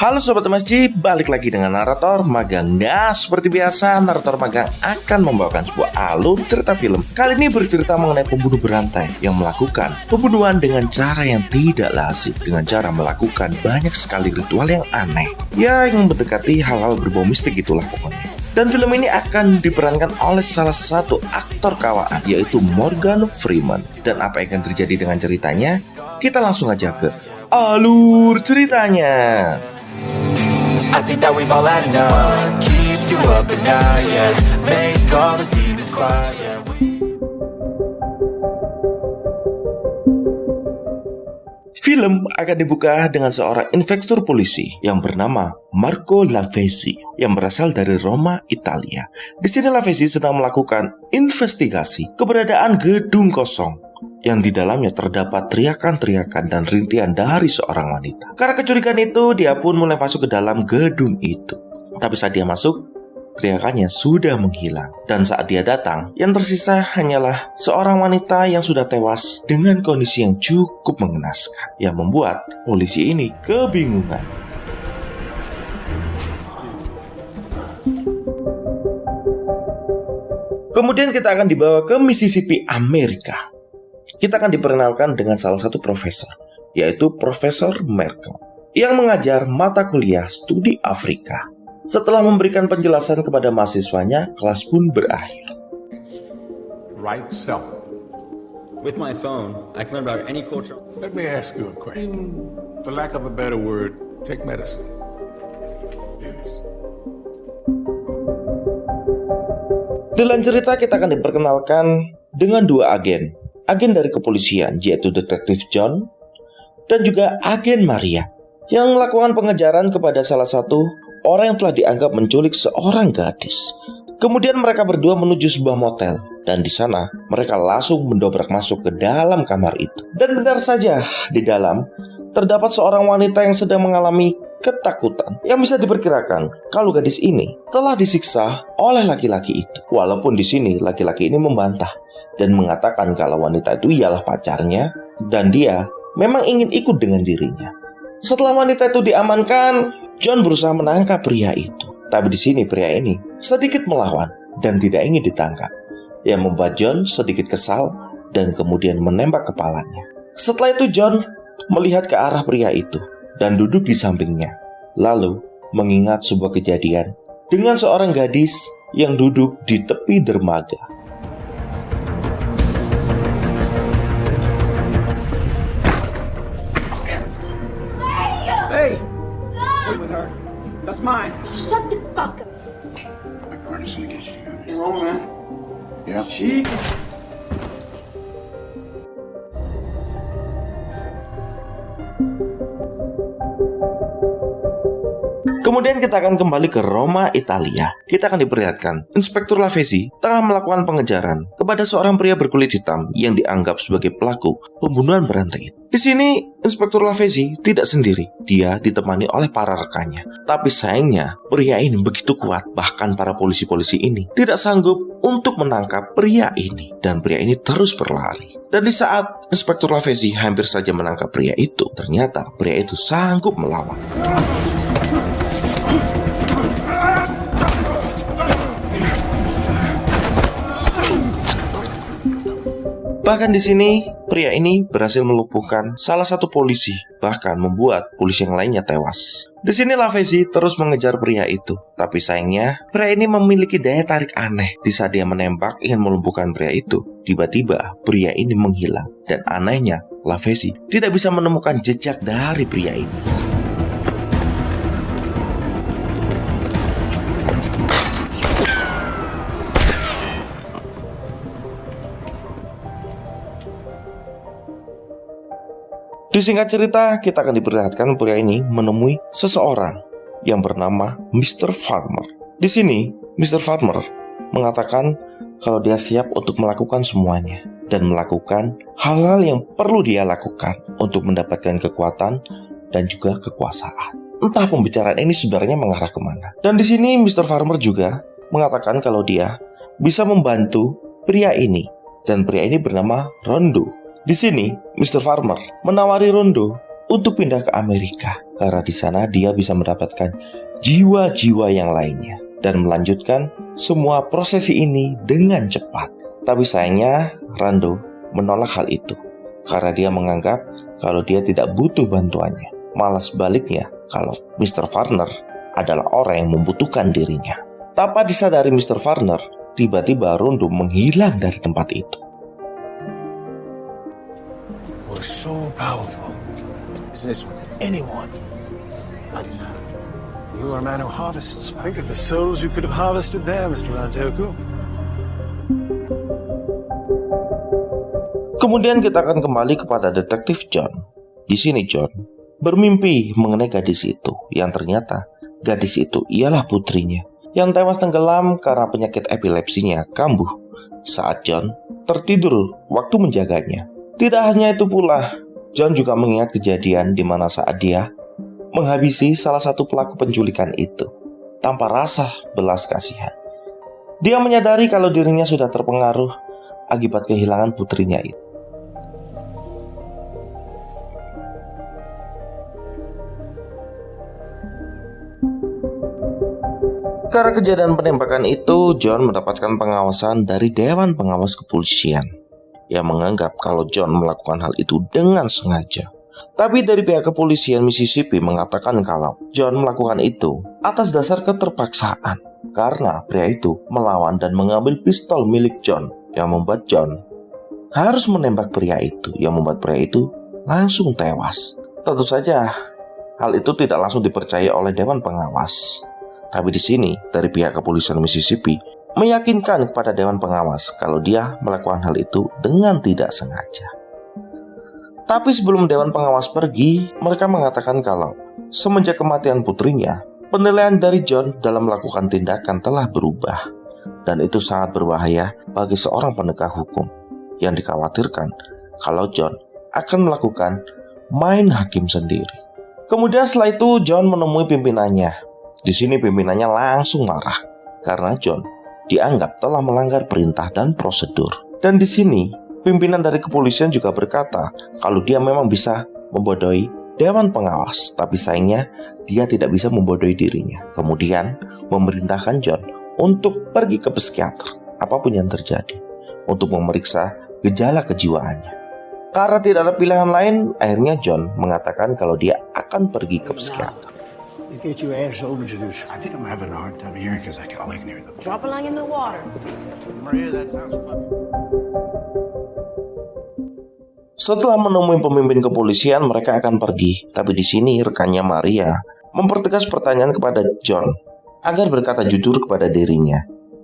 Halo Sobat MSG, balik lagi dengan narator magang. Nah, seperti biasa, narator magang akan membawakan sebuah alur cerita film. Kali ini bercerita mengenai pembunuh berantai yang melakukan pembunuhan dengan cara yang tidak lazim, dengan cara melakukan banyak sekali ritual yang aneh, ya yang mendekati hal-hal berbau mistik itulah pokoknya. Dan film ini akan diperankan oleh salah satu aktor kawakan, yaitu Morgan Freeman. Dan apa yang akan terjadi dengan ceritanya? Kita langsung aja ke alur ceritanya. I think that we've all had enough. Keeps you up at night, yeah. Make all the demons quiet, yeah. Film akan dibuka dengan seorang inspektur polisi yang bernama Marco Lavezzi yang berasal dari Roma, Italia. Di sini Lavezzi sedang melakukan investigasi keberadaan gedung kosong yang di dalamnya terdapat teriakan-teriakan dan rintihan dari seorang wanita. Karena kecurigaan itu, dia pun mulai masuk ke dalam gedung itu. Tapi saat dia masuk, teriakannya sudah menghilang. Dan saat dia datang, yang tersisa hanyalah seorang wanita yang sudah tewas dengan kondisi yang cukup mengenaskan, yang membuat polisi ini kebingungan. Kemudian kita akan dibawa ke Mississippi, Amerika. Kita akan diperkenalkan dengan salah satu profesor, yaitu Profesor Merkel, yang mengajar mata kuliah studi Afrika. Setelah memberikan penjelasan kepada mahasiswanya, kelas pun berakhir. Right self. With my phone, I can learn about any culture. Let me ask you a question. For lack of a better word, take medicine. Yes. Dalam cerita kita akan diperkenalkan dengan dua agen. Agen dari kepolisian, yaitu Detektif John, dan juga agen Maria, yang melakukan pengejaran kepada salah satu orang yang telah dianggap menculik seorang gadis. Kemudian mereka berdua menuju sebuah motel, dan di sana mereka langsung mendobrak masuk ke dalam kamar itu. Dan benar saja, di dalam terdapat seorang wanita yang sedang mengalami ketakutan, yang bisa diperkirakan kalau gadis ini telah disiksa oleh laki-laki itu. Walaupun di sini laki-laki ini membantah dan mengatakan kalau wanita itu ialah pacarnya dan dia memang ingin ikut dengan dirinya. Setelah wanita itu diamankan, John berusaha menangkap pria itu. Tapi di sini pria ini sedikit melawan dan tidak ingin ditangkap, yang membuat John sedikit kesal dan kemudian menembak kepalanya. Setelah itu John melihat ke arah pria itu dan duduk di sampingnya, lalu mengingat sebuah kejadian dengan seorang gadis yang duduk di tepi dermaga. Hey! Wait with her. That's mine. Shut the fuck up. My partner's gonna get you. You wrong, man. Yeah? She... Kemudian kita akan kembali ke Roma, Italia. Kita akan diperlihatkan Inspektur Lavezzi tengah melakukan pengejaran kepada seorang pria berkulit hitam yang dianggap sebagai pelaku pembunuhan berantai. Di sini Inspektur Lavezzi tidak sendiri, dia ditemani oleh para rekannya. Tapi sayangnya pria ini begitu kuat, bahkan para polisi-polisi ini tidak sanggup untuk menangkap pria ini, dan pria ini terus berlari. Dan di saat Inspektur Lavezzi hampir saja menangkap pria itu, ternyata pria itu sanggup melawan. Bahkan di sini, pria ini berhasil melumpuhkan salah satu polisi, bahkan membuat polisi yang lainnya tewas. Di sini Lavezzi terus mengejar pria itu, tapi sayangnya pria ini memiliki daya tarik aneh. Di saat dia menembak ingin melumpuhkan pria itu, tiba-tiba pria ini menghilang. Dan anehnya, Lavezzi tidak bisa menemukan jejak dari pria ini. Di singkat cerita, kita akan diperlihatkan pria ini menemui seseorang yang bernama Mr. Farmer. Di sini, Mr. Farmer mengatakan kalau dia siap untuk melakukan semuanya dan melakukan hal-hal yang perlu dia lakukan untuk mendapatkan kekuatan dan juga kekuasaan. Entah pembicaraan ini sebenarnya mengarah kemana. Dan di sini Mr. Farmer juga mengatakan kalau dia bisa membantu pria ini, dan pria ini bernama Rondo. Di sini, Mr. Farmer menawari Rondo untuk pindah ke Amerika karena di sana dia bisa mendapatkan jiwa-jiwa yang lainnya dan melanjutkan semua prosesi ini dengan cepat. Tapi sayangnya Rando menolak hal itu karena dia menganggap kalau dia tidak butuh bantuannya. Malah sebaliknya, kalau Mr. Varner adalah orang yang membutuhkan dirinya. Tanpa disadari Mr. Varner, tiba-tiba Rondo menghilang dari tempat itu. We're so powerful. Is this anyone? You are a man who harvests. Think of the souls you could have harvested there, Mr. Rantoku. Kemudian kita akan kembali kepada detektif John. Di sini John bermimpi mengenai gadis itu, yang ternyata gadis itu ialah putrinya yang tewas tenggelam karena penyakit epilepsinya kambuh saat John tertidur waktu menjaganya. Tidak hanya itu pula, John juga mengingat kejadian di mana saat dia menghabisi salah satu pelaku penculikan itu tanpa rasa belas kasihan. Dia menyadari kalau dirinya sudah terpengaruh akibat kehilangan putrinya itu. Karena kejadian penembakan itu, John mendapatkan pengawasan dari Dewan Pengawas Kepolisian yang menganggap kalau John melakukan hal itu dengan sengaja. Tapi dari pihak kepolisian Mississippi mengatakan kalau John melakukan itu atas dasar keterpaksaan karena pria itu melawan dan mengambil pistol milik John yang membuat John harus menembak pria itu, yang membuat pria itu langsung tewas. Tentu saja hal itu tidak langsung dipercaya oleh Dewan Pengawas. Tapi di sini dari pihak kepolisian Mississippi meyakinkan kepada Dewan Pengawas kalau dia melakukan hal itu dengan tidak sengaja. Tapi sebelum Dewan Pengawas pergi, mereka mengatakan kalau semenjak kematian putrinya, penilaian dari John dalam melakukan tindakan telah berubah. Dan itu sangat berbahaya bagi seorang penegak hukum yang dikhawatirkan kalau John akan melakukan main hakim sendiri. Kemudian setelah itu John menemui pimpinannya. Di sini pimpinannya langsung marah karena John dianggap telah melanggar perintah dan prosedur. Dan di sini pimpinan dari kepolisian juga berkata kalau dia memang bisa membodohi Dewan Pengawas, tapi sayangnya dia tidak bisa membodohi dirinya. Kemudian memerintahkan John untuk pergi ke psikiater apapun yang terjadi untuk memeriksa gejala kejiwaannya. Karena tidak ada pilihan lain, akhirnya John mengatakan kalau dia akan pergi ke psikiater. Get your ass over to this. I think I'm having a hard time hearing because I can hear the... Drop a line in the water. Maria, that sounds fun. Setelah menemui pemimpin kepolisian, mereka akan pergi. Tapi di sini rekannya Maria mempertegas pertanyaan kepada John agar berkata jujur kepada dirinya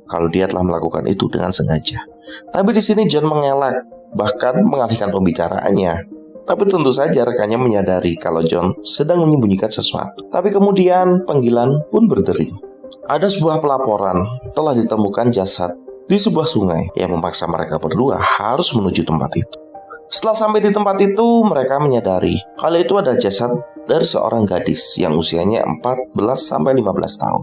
kalau dia telah melakukan itu dengan sengaja. Tapi di sini John mengelak, bahkan mengalihkan pembicaraannya. Tapi tentu saja rekannya menyadari kalau John sedang menyembunyikan sesuatu. Tapi kemudian panggilan pun berdering. Ada sebuah pelaporan telah ditemukan jasad di sebuah sungai yang memaksa mereka berdua harus menuju tempat itu. Setelah sampai di tempat itu, mereka menyadari kalau itu ada jasad dari seorang gadis yang usianya 14-15 tahun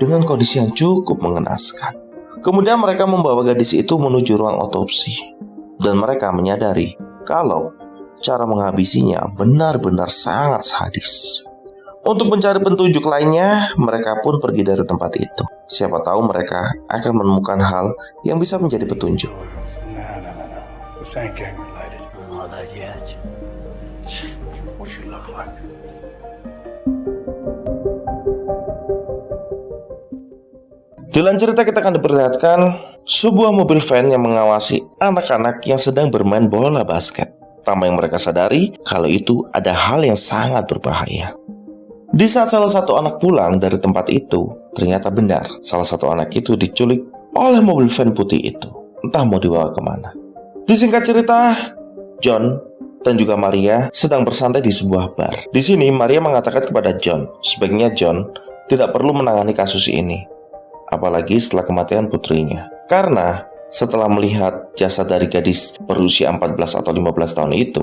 dengan kondisi yang cukup mengenaskan. Kemudian mereka membawa gadis itu menuju ruang otopsi dan mereka menyadari kalau cara menghabisinya benar-benar sangat sadis. Untuk mencari petunjuk lainnya, mereka pun pergi dari tempat itu. Siapa tahu mereka akan menemukan hal yang bisa menjadi petunjuk. No. This ain't gang related. Not that yet. What you look like? Di dalam cerita kita akan diperlihatkan sebuah mobil van yang mengawasi anak-anak yang sedang bermain bola basket. Tanpa yang mereka sadari kalau itu ada hal yang sangat berbahaya. Di saat salah satu anak pulang dari tempat itu, ternyata benar salah satu anak itu diculik oleh mobil van putih itu. Entah mau dibawa kemana. Disingkat cerita, John dan juga Maria sedang bersantai di sebuah bar. Di sini Maria mengatakan kepada John, sebaiknya John tidak perlu menangani kasus ini, apalagi setelah kematian putrinya. Karena setelah melihat jasad dari gadis berusia 14 atau 15 tahun itu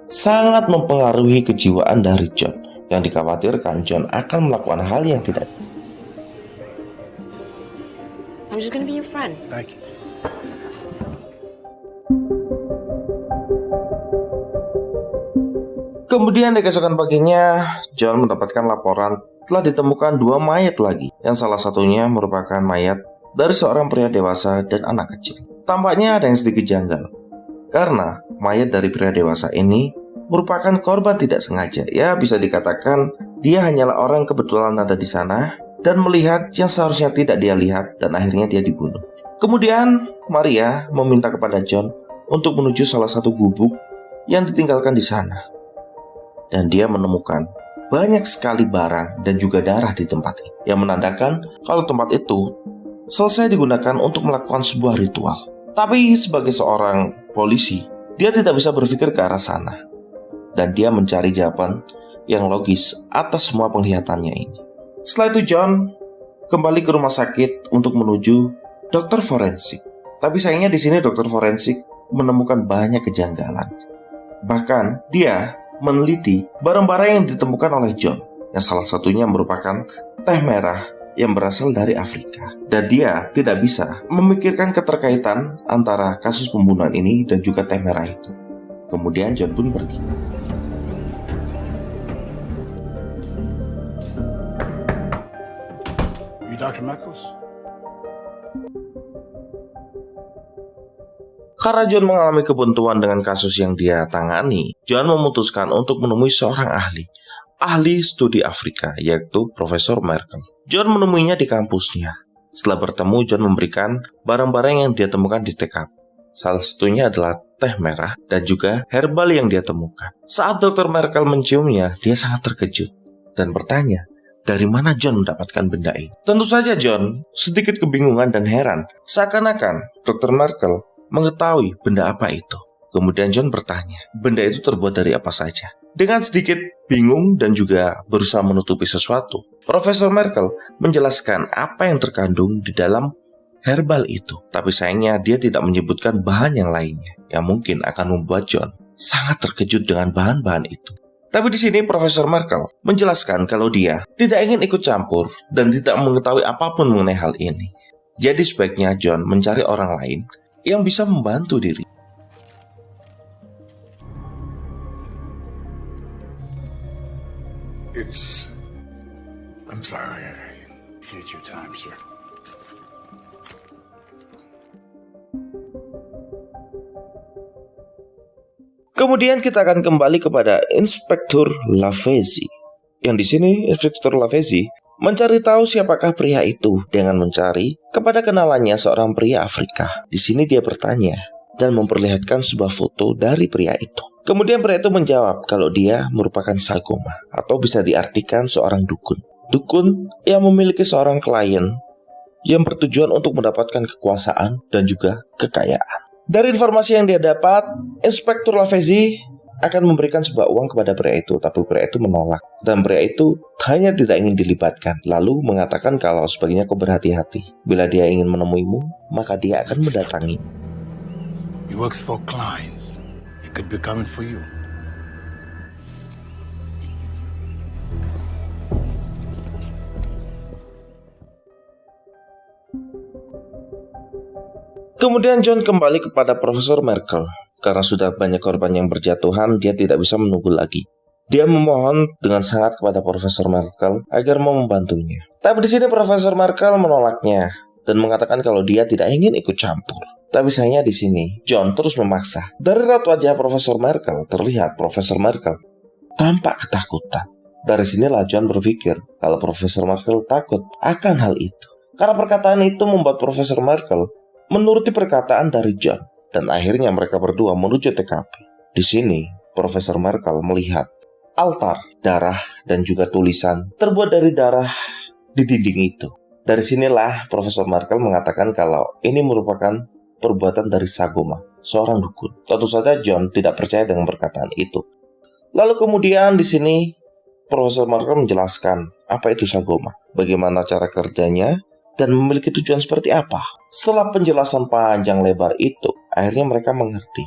sangat mempengaruhi kejiwaan dari John, yang dikhawatirkan John akan melakukan hal yang tidak. I'm just gonna be your friend. Thank you. Kemudian di keesokan paginya, John mendapatkan laporan telah ditemukan 2 mayat lagi, yang salah satunya merupakan mayat dari seorang pria dewasa dan anak kecil. Tampaknya ada yang sedikit janggal, karena mayat dari pria dewasa ini merupakan korban tidak sengaja. Ya, bisa dikatakan dia hanyalah orang kebetulan ada di sana dan melihat yang seharusnya tidak dia lihat, dan akhirnya dia dibunuh. Kemudian Maria meminta kepada John untuk menuju salah satu gubuk yang ditinggalkan di sana, dan dia menemukan banyak sekali barang dan juga darah di tempat itu, yang menandakan kalau tempat itu selesai digunakan untuk melakukan sebuah ritual. Tapi sebagai seorang polisi, dia tidak bisa berpikir ke arah sana, dan dia mencari jawaban yang logis atas semua penglihatannya ini. Setelah itu John kembali ke rumah sakit untuk menuju dokter forensik. Tapi sayangnya di sini dokter forensik menemukan banyak kejanggalan. Bahkan dia meneliti barang-barang yang ditemukan oleh John, yang salah satunya merupakan teh merah yang berasal dari Afrika. Dan dia tidak bisa memikirkan keterkaitan antara kasus pembunuhan ini dan juga teh merah itu. Kemudian John pun pergi. You Dr. Michaels? Karena John mengalami kebuntuan dengan kasus yang dia tangani, John memutuskan untuk menemui seorang ahli studi Afrika, yaitu Profesor Merkel. John menemuinya di kampusnya. Setelah bertemu, John memberikan barang-barang yang dia temukan di TKP. Salah satunya adalah teh merah dan juga herbal yang dia temukan. Saat Dr. Merkel menciumnya, dia sangat terkejut dan bertanya, dari mana John mendapatkan benda ini? Tentu saja John sedikit kebingungan dan heran, seakan-akan Dr. Merkel mengetahui benda apa itu. Kemudian John bertanya, benda itu terbuat dari apa saja? Dengan sedikit bingung dan juga berusaha menutupi sesuatu, Profesor Merkel menjelaskan apa yang terkandung di dalam herbal itu. Tapi sayangnya dia tidak menyebutkan bahan yang lainnya, yang mungkin akan membuat John sangat terkejut dengan bahan-bahan itu. Tapi di sini Profesor Merkel menjelaskan kalau dia tidak ingin ikut campur dan tidak mengetahui apapun mengenai hal ini. Jadi sebaiknya John mencari orang lain yang bisa membantu diri. I'm sorry. I hate your time, sir. Kemudian kita akan kembali kepada Inspektur Lavezzi. Yang di sini Inspektur Lavezzi mencari tahu siapakah pria itu dengan mencari kepada kenalannya seorang pria Afrika. Di sini dia bertanya dan memperlihatkan sebuah foto dari pria itu. Kemudian pria itu menjawab kalau dia merupakan Sagoma, atau bisa diartikan seorang dukun. Dukun yang memiliki seorang klien yang bertujuan untuk mendapatkan kekuasaan dan juga kekayaan. Dari informasi yang dia dapat, Inspektur Lavezzi akan memberikan sebuah uang kepada pria itu, tapi pria itu menolak. Dan pria itu hanya tidak ingin dilibatkan, lalu mengatakan kalau sebaiknya kau berhati-hati. Bila dia ingin menemuimu, maka dia akan mendatangi. He works for clients. He could be coming for you. Kemudian John kembali kepada Profesor Merkel. Karena sudah banyak korban yang berjatuhan, dia tidak bisa menunggu lagi. Dia memohon dengan sangat kepada Profesor Merkel agar mau membantunya. Tapi di sini Profesor Merkel menolaknya dan mengatakan kalau dia tidak ingin ikut campur. Tapi sayangnya di sini John terus memaksa. Dari raut wajah Profesor Merkel terlihat Profesor Merkel tampak ketakutan. Dari sinilah John berpikir kalau Profesor Merkel takut akan hal itu. Karena perkataan itu membuat Profesor Merkel menuruti perkataan dari John, dan akhirnya mereka berdua menuju TKP. Di sini, Profesor Merkel melihat altar darah dan juga tulisan terbuat dari darah di dinding itu. Dari sinilah Profesor Merkel mengatakan kalau ini merupakan perbuatan dari Sagoma, seorang dukun. Tentu saja John tidak percaya dengan perkataan itu. Lalu kemudian di sini Profesor Merkel menjelaskan apa itu Sagoma, bagaimana cara kerjanya, dan memiliki tujuan seperti apa. Setelah penjelasan panjang lebar itu, akhirnya mereka mengerti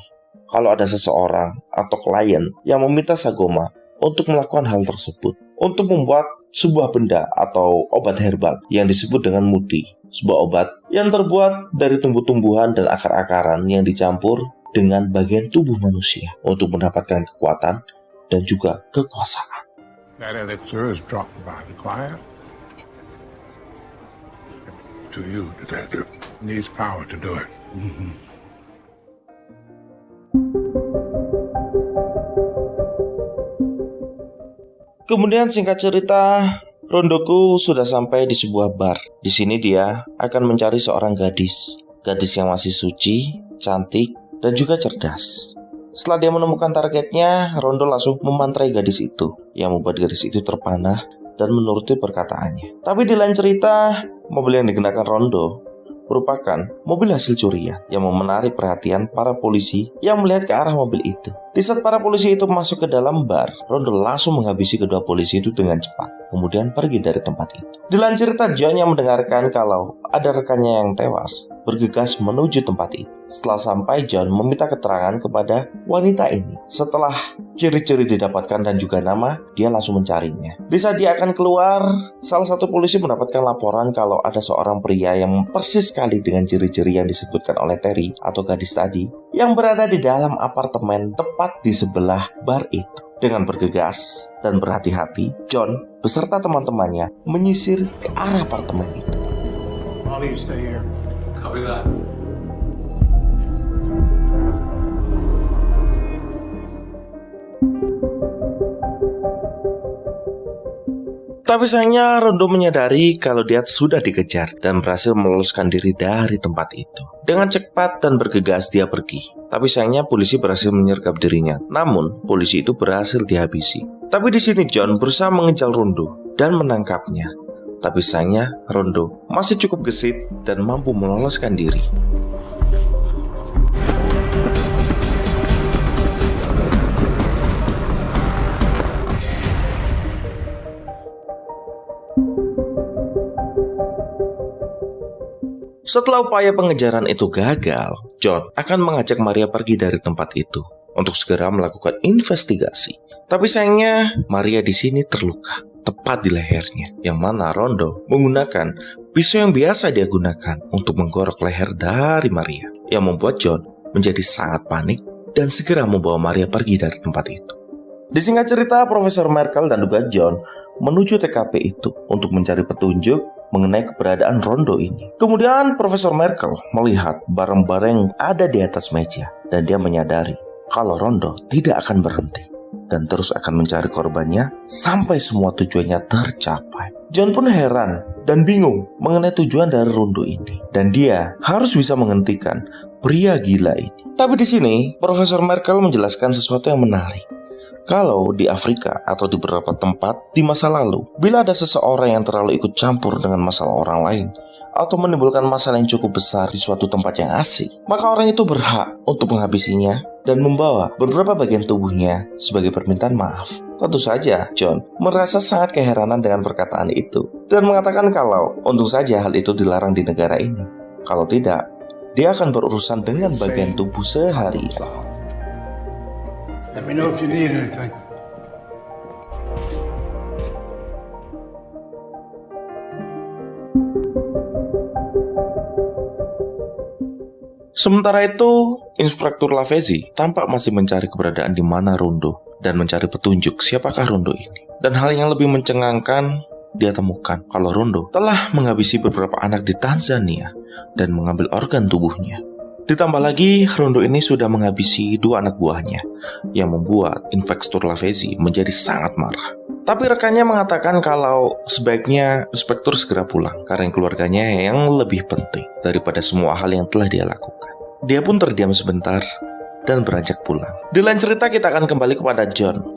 kalau ada seseorang atau klien yang meminta Sagoma untuk melakukan hal tersebut, untuk membuat sebuah benda atau obat herbal yang disebut dengan muti, sebuah obat yang terbuat dari tumbuh-tumbuhan dan akar-akaran yang dicampur dengan bagian tubuh manusia untuk mendapatkan kekuatan dan juga kekuasaan. That elixir is dropped by the client to you, detective. Needs power to do it. Kemudian singkat cerita, Rondoku sudah sampai di sebuah bar. Di sini dia akan mencari seorang gadis yang masih suci, cantik, dan juga cerdas. Setelah dia menemukan targetnya, Rondo langsung memantrai gadis itu, yang membuat gadis itu terpanah dan menuruti perkataannya. Tapi di lain cerita, mobil yang digunakan Rondo merupakan mobil hasil curian yang menarik perhatian para polisi yang melihat ke arah mobil itu. Di saat para polisi itu masuk ke dalam bar, Rondo langsung menghabisi kedua polisi itu dengan cepat, kemudian pergi dari tempat itu. Di lain cerita, John yang mendengarkan kalau ada rekannya yang tewas bergegas menuju tempat itu. Setelah sampai, John meminta keterangan kepada wanita ini. Setelah ciri-ciri didapatkan dan juga nama, dia langsung mencarinya. Di saat dia akan keluar, salah satu polisi mendapatkan laporan kalau ada seorang pria yang persis sekali dengan ciri-ciri yang disebutkan oleh Terry atau gadis tadi, yang berada di dalam apartemen tepat di sebelah bar itu. Dengan bergegas dan berhati-hati, John beserta teman-temannya menyisir ke arah apartemen itu. Molly, you stay here. Copy that. Tapi sayangnya Rondo menyadari kalau dia sudah dikejar dan berhasil meloloskan diri dari tempat itu. Dengan cepat dan bergegas dia pergi. Tapi sayangnya polisi berhasil menyergap dirinya. Namun polisi itu berhasil dihabisi. Tapi di sini John berusaha mengejar Rondo dan menangkapnya. Tapi sayangnya Rondo masih cukup gesit dan mampu meloloskan diri. Setelah upaya pengejaran itu gagal, John akan mengajak Maria pergi dari tempat itu untuk segera melakukan investigasi. Tapi sayangnya Maria di sini terluka, tepat di lehernya, yang mana Rondo menggunakan pisau yang biasa dia gunakan untuk menggorok leher dari Maria, yang membuat John menjadi sangat panik dan segera membawa Maria pergi dari tempat itu. Disingkat cerita, Profesor Merkel dan juga John menuju TKP itu untuk mencari petunjuk mengenai keberadaan Rondo ini. Kemudian Profesor Merkel melihat barang-barang yang ada di atas meja dan dia menyadari kalau Rondo tidak akan berhenti dan terus akan mencari korbannya sampai semua tujuannya tercapai. John pun heran dan bingung mengenai tujuan dari Rondo ini dan dia harus bisa menghentikan pria gila ini. Tapi di sini Profesor Merkel menjelaskan sesuatu yang menarik. Kalau di Afrika atau di beberapa tempat di masa lalu, bila ada seseorang yang terlalu ikut campur dengan masalah orang lain atau menimbulkan masalah yang cukup besar di suatu tempat yang asing, maka orang itu berhak untuk menghabisinya dan membawa beberapa bagian tubuhnya sebagai permintaan maaf. Tentu saja, John merasa sangat keheranan dengan perkataan itu dan mengatakan kalau untung saja hal itu dilarang di negara ini. Kalau tidak, dia akan berurusan dengan bagian tubuh sehari-hari. Let me know if you need anything. Sementara itu, Inspektur Lavezzi tampak masih mencari keberadaan di mana Rondo dan mencari petunjuk siapakah Rondo ini. Dan hal yang lebih mencengangkan, dia temukan kalau Rondo telah menghabisi beberapa anak di Tanzania dan mengambil organ tubuhnya. Ditambah lagi, Rondo ini sudah menghabisi 2 anak buahnya, yang membuat Inspektur Lavezzi menjadi sangat marah. Tapi rekannya mengatakan kalau sebaiknya Inspektur segera pulang, karena keluarganya yang lebih penting daripada semua hal yang telah dia lakukan. Dia pun terdiam sebentar dan beranjak pulang. Di lain cerita kita akan kembali kepada John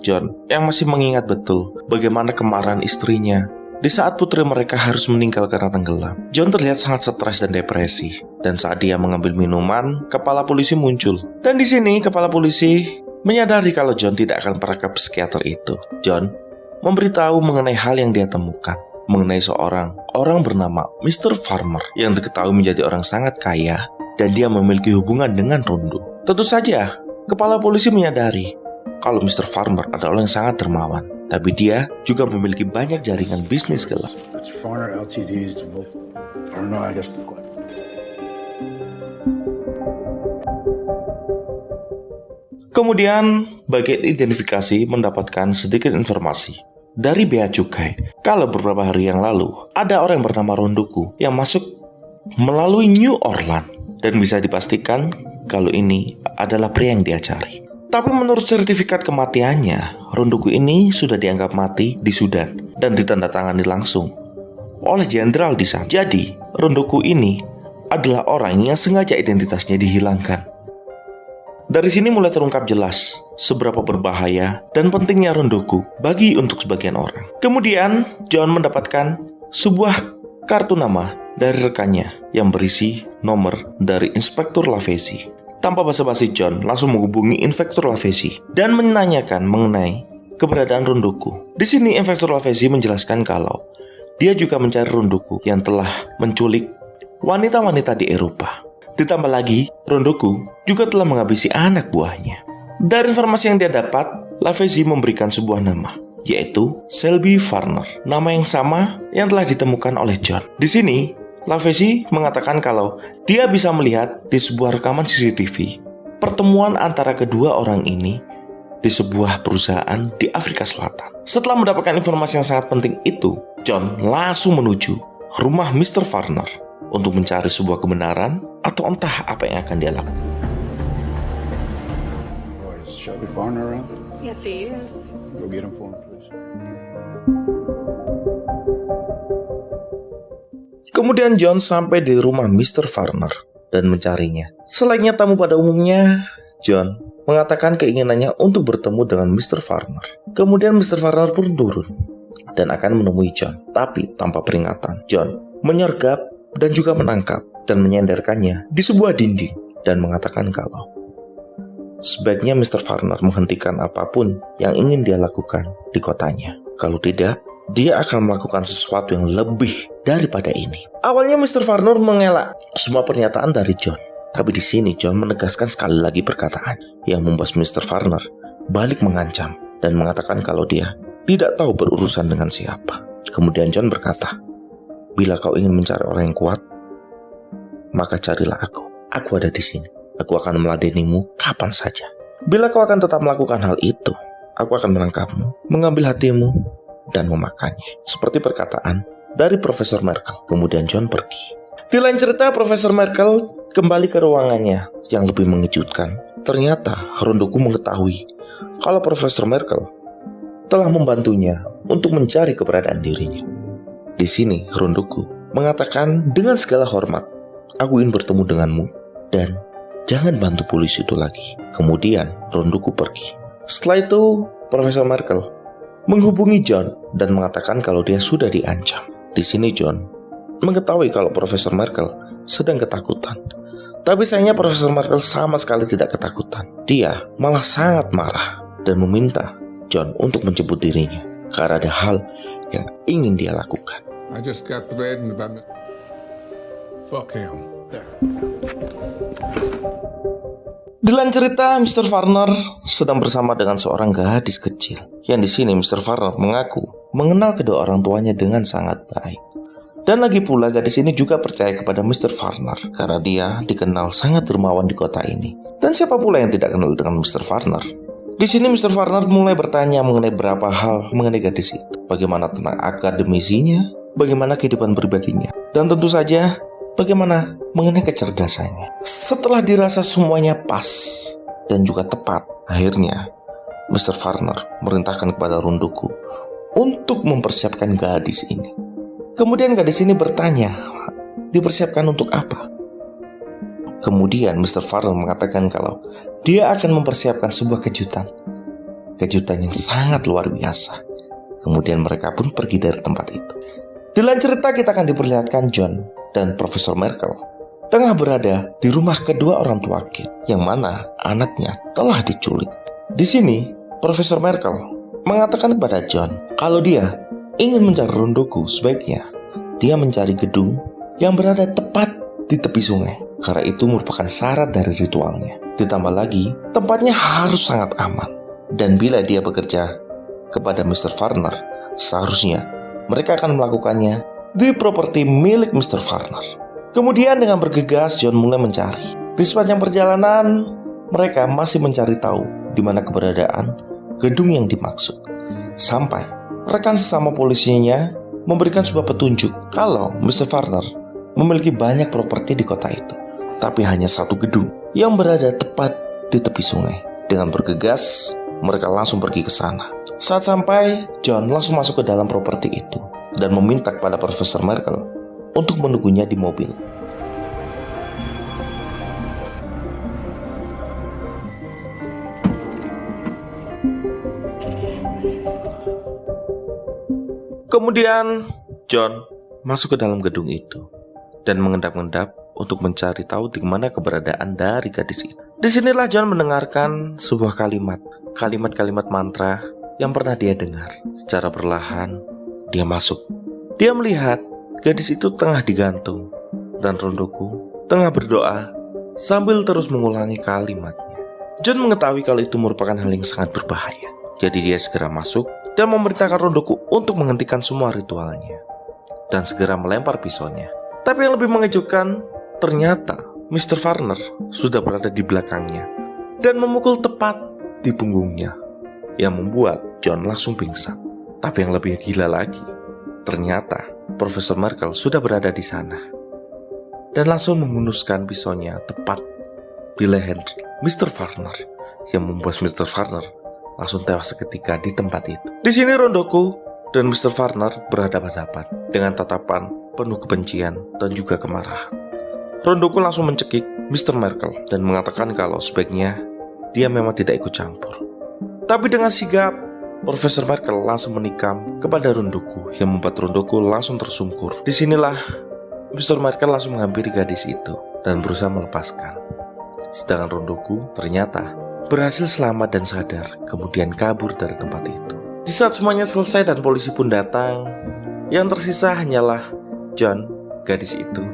yang masih mengingat betul bagaimana kemarahan istrinya di saat putri mereka harus meninggal karena tenggelam. John terlihat sangat stres dan depresi. Dan saat dia mengambil minuman, kepala polisi muncul. Dan di sini kepala polisi menyadari kalau John tidak akan pernah ke psikiater itu. John memberitahu mengenai hal yang dia temukan, mengenai seorang orang bernama Mr. Farmer yang diketahui menjadi orang sangat kaya dan dia memiliki hubungan dengan Rondo. Tentu saja, kepala polisi menyadari kalau Mr. Farmer adalah orang yang sangat dermawan, tapi dia juga memiliki banyak jaringan bisnis gelap. That's foreigner LTDs. Or no, I guess. Kemudian bagian identifikasi mendapatkan sedikit informasi dari bea cukai kalau beberapa hari yang lalu ada orang yang bernama Rondoku yang masuk melalui New Orleans dan bisa dipastikan kalau ini adalah pria yang dia cari. Tapi menurut sertifikat kematiannya, Rondoku ini sudah dianggap mati di Sudan dan ditandatangani langsung oleh jenderal di sana. Jadi, Rondoku ini adalah orang yang sengaja identitasnya dihilangkan. Dari sini mulai terungkap jelas seberapa berbahaya dan pentingnya Rondoku bagi untuk sebagian orang. Kemudian, John mendapatkan sebuah kartu nama dari rekannya yang berisi nomor dari Inspektur Lavezzi. Tanpa basa-basi, John langsung menghubungi Inspektur Lavezzi dan menanyakan mengenai keberadaan Rondoku. Di sini Inspektur Lavezzi menjelaskan kalau dia juga mencari Rondoku yang telah menculik wanita-wanita di Eropa. Ditambah lagi, Rondoku juga telah menghabisi anak buahnya. Dari informasi yang dia dapat, Lavezzi memberikan sebuah nama, yaitu Shelby Farner, nama yang sama yang telah ditemukan oleh John. Di sini, Lavezzi mengatakan kalau dia bisa melihat di sebuah rekaman CCTV pertemuan antara kedua orang ini di sebuah perusahaan di Afrika Selatan. Setelah mendapatkan informasi yang sangat penting itu, John langsung menuju rumah Mr. Farner untuk mencari sebuah kebenaran atau entah apa yang akan dia lakukan. Boy, is Shelby Farner around? Yes, he is. Go get him for him, please. Kemudian John sampai di rumah Mr. Farner dan mencarinya. Selainnya tamu pada umumnya, John mengatakan keinginannya untuk bertemu dengan Mr. Farner. Kemudian Mr. Farner pun turun dan akan menemui John. Tapi tanpa peringatan, John menyergap dan juga menangkap dan menyenderkannya di sebuah dinding dan mengatakan kalau sebaiknya Mr. Farner menghentikan apapun yang ingin dia lakukan di kotanya. Kalau tidak, dia akan melakukan sesuatu yang lebih daripada ini. Awalnya Mr. Farner mengelak semua pernyataan dari John. Tapi di sini John menegaskan sekali lagi perkataan yang membuat Mr. Farner balik mengancam dan mengatakan kalau dia tidak tahu berurusan dengan siapa. Kemudian John berkata, "Bila kau ingin mencari orang yang kuat, maka carilah aku. Aku ada di sini. Aku akan meladenimu kapan saja. Bila kau akan tetap melakukan hal itu, aku akan menangkapmu, mengambil hatimu, dan memakannya." Seperti perkataan dari Profesor Merkel. Kemudian John pergi. Di lain cerita, Profesor Merkel kembali ke ruangannya. Yang lebih mengejutkan, ternyata Rondoku mengetahui kalau Profesor Merkel telah membantunya untuk mencari keberadaan dirinya. Di sini Rondoku mengatakan dengan segala hormat, "Aku ingin bertemu denganmu dan jangan bantu polisi itu lagi." Kemudian Rondoku pergi. Setelah itu, Profesor Merkel menghubungi John dan mengatakan kalau dia sudah diancam. Di sini John mengetahui kalau Profesor Merkel sedang ketakutan. Tapi sayangnya Profesor Merkel sama sekali tidak ketakutan. Dia malah sangat marah dan meminta John untuk menjemput dirinya karena ada hal yang ingin dia lakukan. I just got thread and about fuck him. There. Di lain cerita, Mr. Farner sedang bersama dengan seorang gadis kecil. Yang di sini Mr. Farner mengaku mengenal kedua orang tuanya dengan sangat baik. Dan lagi pula gadis ini juga percaya kepada Mr. Farner karena dia dikenal sangat dermawan di kota ini. Dan siapa pula yang tidak kenal dengan Mr. Farner? Di sini Mr. Farner mulai bertanya mengenai beberapa hal mengenai gadis itu. Bagaimana tentang akademisinya, bagaimana kehidupan pribadinya, dan tentu saja bagaimana mengenai kecerdasannya. Setelah dirasa semuanya pas dan juga tepat, akhirnya Mr. Farner merintahkan kepada Rondoku untuk mempersiapkan gadis ini. Kemudian gadis ini bertanya, dipersiapkan untuk apa? Kemudian Mr. Farner mengatakan kalau dia akan mempersiapkan sebuah kejutan. Kejutan yang sangat luar biasa. Kemudian mereka pun pergi dari tempat itu. Di lain cerita kita akan diperlihatkan John dan Profesor Merkel tengah berada di rumah kedua orang tua Kate, yang mana anaknya telah diculik. Di sini, Profesor Merkel mengatakan kepada John kalau dia ingin mencari Rondoku, sebaiknya dia mencari gedung yang berada tepat di tepi sungai, karena itu merupakan syarat dari ritualnya. Ditambah lagi, tempatnya harus sangat aman. Dan bila dia bekerja kepada Mr. Farner, seharusnya mereka akan melakukannya di properti milik Mr. Farner. Kemudian dengan bergegas John mulai mencari. Di sepanjang perjalanan, mereka masih mencari tahu di mana keberadaan gedung yang dimaksud. Sampai rekan sesama polisinya memberikan sebuah petunjuk kalau Mr. Warner memiliki banyak properti di kota itu, tapi hanya satu gedung yang berada tepat di tepi sungai. Dengan bergegas, mereka langsung pergi ke sana. Saat sampai, John langsung masuk ke dalam properti itu dan meminta kepada Profesor Merkel untuk menunggunya di mobil. Kemudian John masuk ke dalam gedung itu dan mengendap-endap untuk mencari tahu di mana keberadaan dari gadis itu. Disinilah John mendengarkan sebuah kalimat mantra yang pernah dia dengar. Secara perlahan dia masuk. Dia melihat gadis itu tengah digantung dan Rondoku tengah berdoa sambil terus mengulangi kalimatnya. John mengetahui kalau itu merupakan hal yang sangat berbahaya. Jadi dia segera masuk dan memerintahkan Rondoku untuk menghentikan semua ritualnya dan segera melempar pisaunya. Tapi yang lebih mengejutkan, ternyata Mr. Warner sudah berada di belakangnya dan memukul tepat di punggungnya, yang membuat John langsung pingsan. Tapi yang lebih gila lagi, ternyata Profesor Merkel sudah berada di sana dan langsung menghunuskan pisaunya tepat di leher Mr. Warner, yang membuat Mr. Warner langsung tewas seketika di tempat itu. Di sini Rondoku dan Mr. Warner berhadapan-hadapan dengan tatapan penuh kebencian dan juga kemarahan. Rondoku langsung mencekik Mr. Merkel dan mengatakan kalau sebaiknya dia memang tidak ikut campur. Tapi dengan sigap, Profesor Merkel langsung menikam kepada Rondoku yang membuat Rondoku langsung tersungkur. Disinilah Mr. Merkel langsung menghampiri gadis itu dan berusaha melepaskan. Sedangkan Rondoku ternyata berhasil selamat dan sadar, kemudian kabur dari tempat itu. Di saat semuanya selesai dan polisi pun datang, yang tersisa hanyalah John, gadis itu,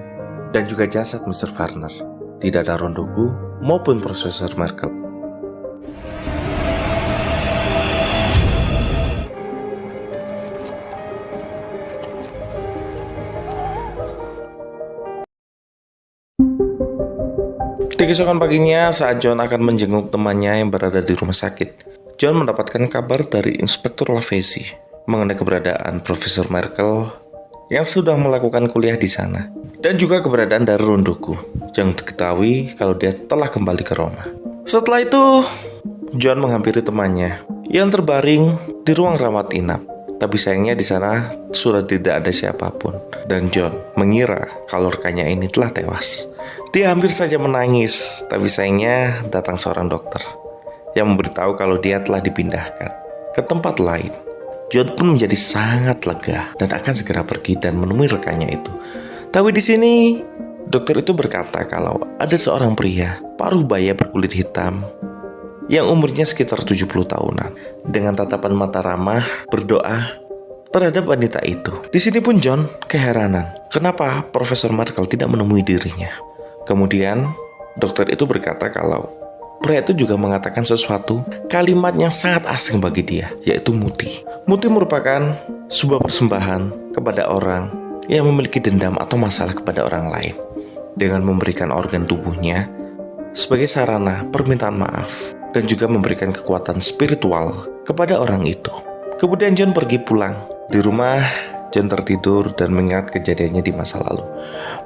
dan juga jasad Mr. Warner. Tidak ada Rondoku maupun Profesor Merkel. Di keesokan paginya, saat John akan menjenguk temannya yang berada di rumah sakit, John mendapatkan kabar dari Inspektur Lavesi mengenai keberadaan Profesor Merkel yang sudah melakukan kuliah di sana, dan juga keberadaan dari Rondoku yang diketahui kalau dia telah kembali ke Roma. Setelah itu, John menghampiri temannya yang terbaring di ruang rawat inap. Tapi sayangnya di sana sudah tidak ada siapapun, dan John mengira kalau rekannya ini telah tewas. Dia hampir saja menangis, tapi sayangnya datang seorang dokter yang memberitahu kalau dia telah dipindahkan ke tempat lain. John pun menjadi sangat lega dan akan segera pergi dan menemui rekannya itu. Tapi di sini dokter itu berkata kalau ada seorang pria paruh baya berkulit hitam yang umurnya sekitar 70 tahunan dengan tatapan mata ramah berdoa terhadap wanita itu. Di sini pun John keheranan kenapa Profesor Merkel tidak menemui dirinya. Kemudian dokter itu berkata kalau pria itu juga mengatakan sesuatu kalimat yang sangat asing bagi dia, yaitu muti. Muti merupakan sebuah persembahan kepada orang yang memiliki dendam atau masalah kepada orang lain, dengan memberikan organ tubuhnya sebagai sarana permintaan maaf dan juga memberikan kekuatan spiritual kepada orang itu. Kemudian John pergi pulang. Di rumah, John tertidur dan mengingat kejadiannya di masa lalu.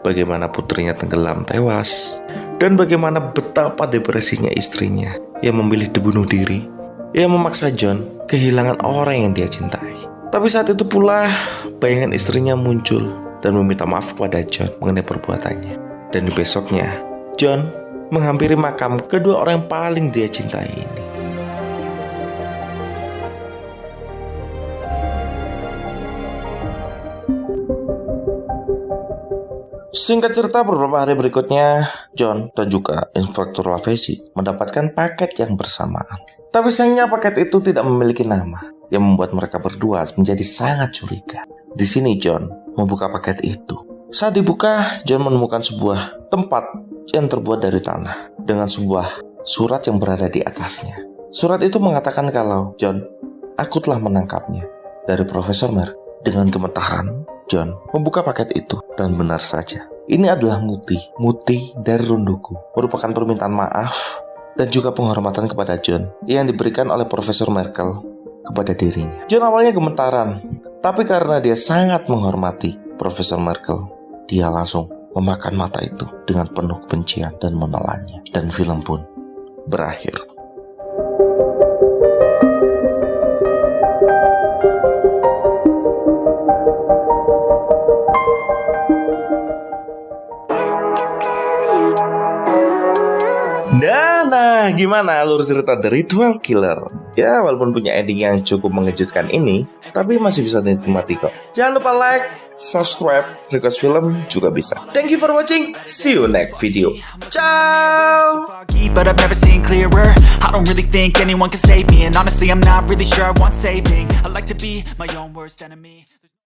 Bagaimana putrinya tenggelam tewas, dan bagaimana betapa depresinya istrinya yang memilih dibunuh diri, yang memaksa John kehilangan orang yang dia cintai. Tapi saat itu pula, bayangan istrinya muncul dan meminta maaf kepada John mengenai perbuatannya. Dan di besoknya, John menghampiri makam kedua orang yang paling dia cintai ini. Singkat cerita, beberapa hari berikutnya, John dan juga Inspektur Lavesi mendapatkan paket yang bersamaan. Tapi sayangnya paket itu tidak memiliki nama, yang membuat mereka berdua menjadi sangat curiga. Di sini John membuka paket itu. Saat dibuka, John menemukan sebuah tempat yang terbuat dari tanah dengan sebuah surat yang berada di atasnya. Surat itu mengatakan kalau John, aku telah menangkapnya dari Profesor Merkel. Dengan gemetaran, John membuka paket itu dan benar saja, ini adalah muti dari Rondoku. Merupakan permintaan maaf dan juga penghormatan kepada John yang diberikan oleh Profesor Merkel kepada dirinya. John awalnya gemetaran, tapi karena dia sangat menghormati Profesor Merkel, dia langsung memakan mata itu dengan penuh kebencian dan menelannya. Dan film pun berakhir. Nah, gimana alur cerita The Ritual Killer? Ya, walaupun punya ending yang cukup mengejutkan ini, tapi masih bisa dinikmati kok. Jangan lupa like, subscribe, request film juga bisa. Thank you for watching. See you next video. Ciao. But I've never seen clearer. I don't really think anyone can save me, and honestly I'm not really sure I want saving. I like to be my own worst enemy.